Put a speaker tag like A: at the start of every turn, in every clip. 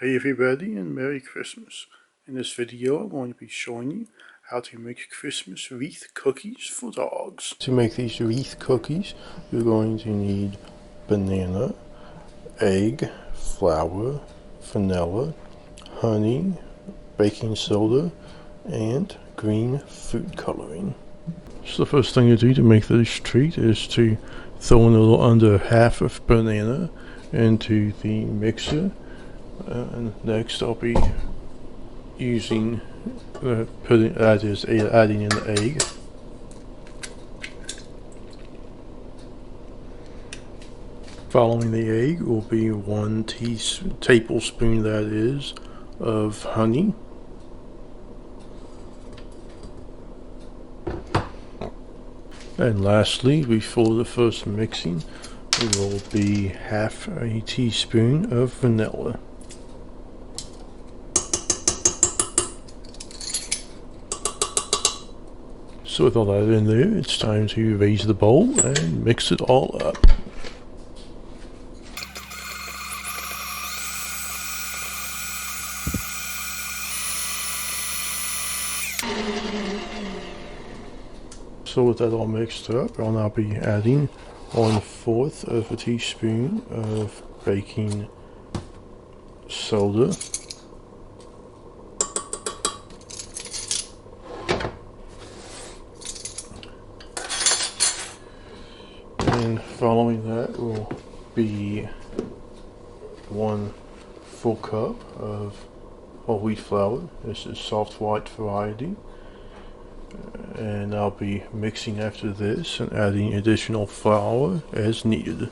A: Hey everybody and Merry Christmas. In this video I'm going to be showing you how to make Christmas wreath cookies for dogs. To make these wreath cookies you're going to need banana, egg, flour, vanilla, honey, baking soda, and green food coloring. So the first thing you do to make this treat is to throw in a little under half of banana into the mixer. And next I'll be using adding in the egg. Following the egg will be 1 tablespoon, that is, of honey. And lastly, before the first mixing, it will be half a teaspoon of vanilla. So with all that in there, it's time to raise the bowl and mix it all up. So with that all mixed up, I'll now be adding 1/4 of a teaspoon of baking soda. And following that will be 1 full cup of whole wheat flour. This is soft white variety. And I'll be mixing after this and adding additional flour as needed.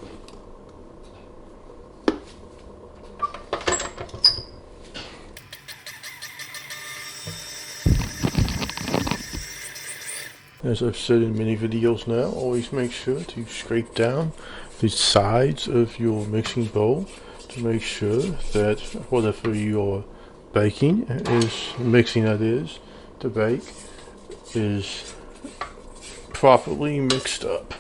A: As I've said in many videos now, always make sure to scrape down the sides of your mixing bowl to make sure that whatever you're baking to bake is properly mixed up.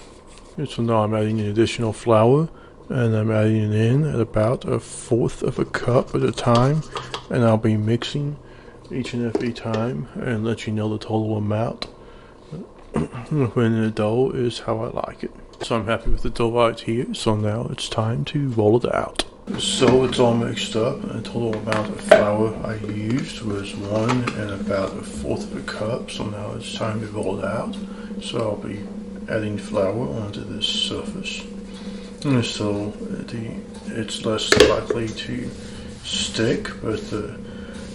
A: So now I'm adding in additional flour, and I'm adding it in at about 1/4 of a cup at a time, and I'll be mixing each and every time and let you know the total amount when the dough is how I like it. So I'm happy with the dough right here, so now it's time to roll it out. So it's all mixed up, and the total amount of flour I used was 1 and about 1/4 of a cup, so now it's time to roll it out. So I'll be adding flour onto this surface, and so it's less likely to stick, but the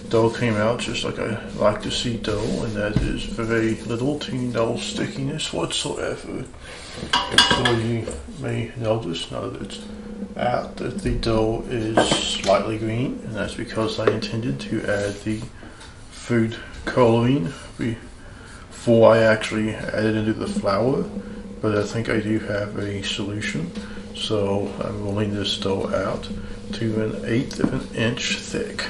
A: dough came out just like I like to see dough, and that is very little to no stickiness whatsoever. So you may notice now that it's out that the dough is slightly green, and that's because I intended to add the food coloring before I actually added into the flour, but I think I do have a solution. So I'm rolling this dough out to 1/8 of an inch thick.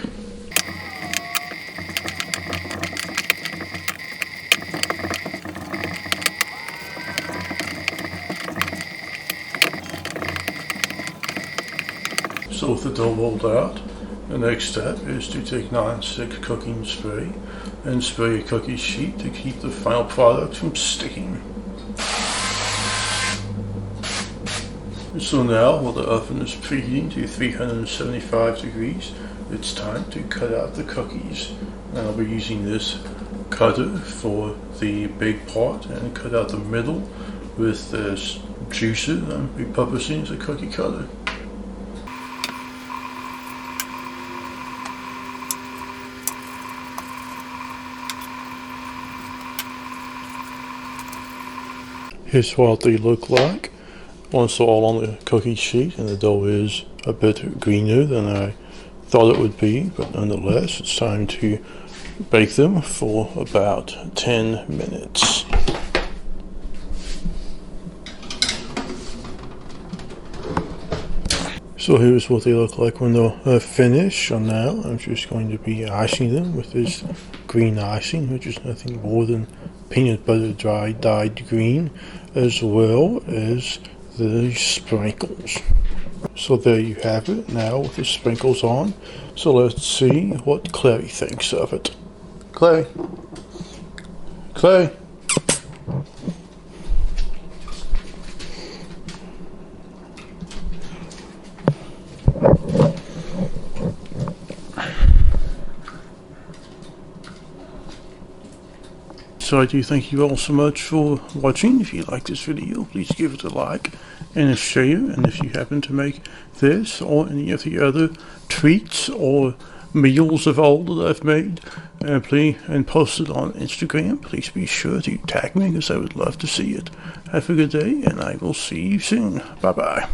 A: So with the dough rolled out, the next step is to take non-stick cooking spray and spray a cookie sheet to keep the final product from sticking. So now, while the oven is preheating to 375 degrees, it's time to cut out the cookies. And I'll be using this cutter for the big part and cut out the middle with this juicer that I'm repurposing as a cookie cutter. Here's what they look like once they're all on the cookie sheet, and the dough is a bit greener than I thought it would be, but nonetheless it's time to bake them for about 10 minutes. So here's what they look like when they're finished. So now I'm just going to be icing them with this green icing, which is nothing more than peanut butter dyed green, as well as the sprinkles. So there you have it now with the sprinkles on. So let's see what Clay thinks of it. Clay. Clay. So I do thank you all so much for watching. If you like this video, please give it a like and a share. And if you happen to make this or any of the other treats or meals of all that I've made, and post it on Instagram, please be sure to tag me because I would love to see it. Have a good day, and I will see you soon. Bye bye.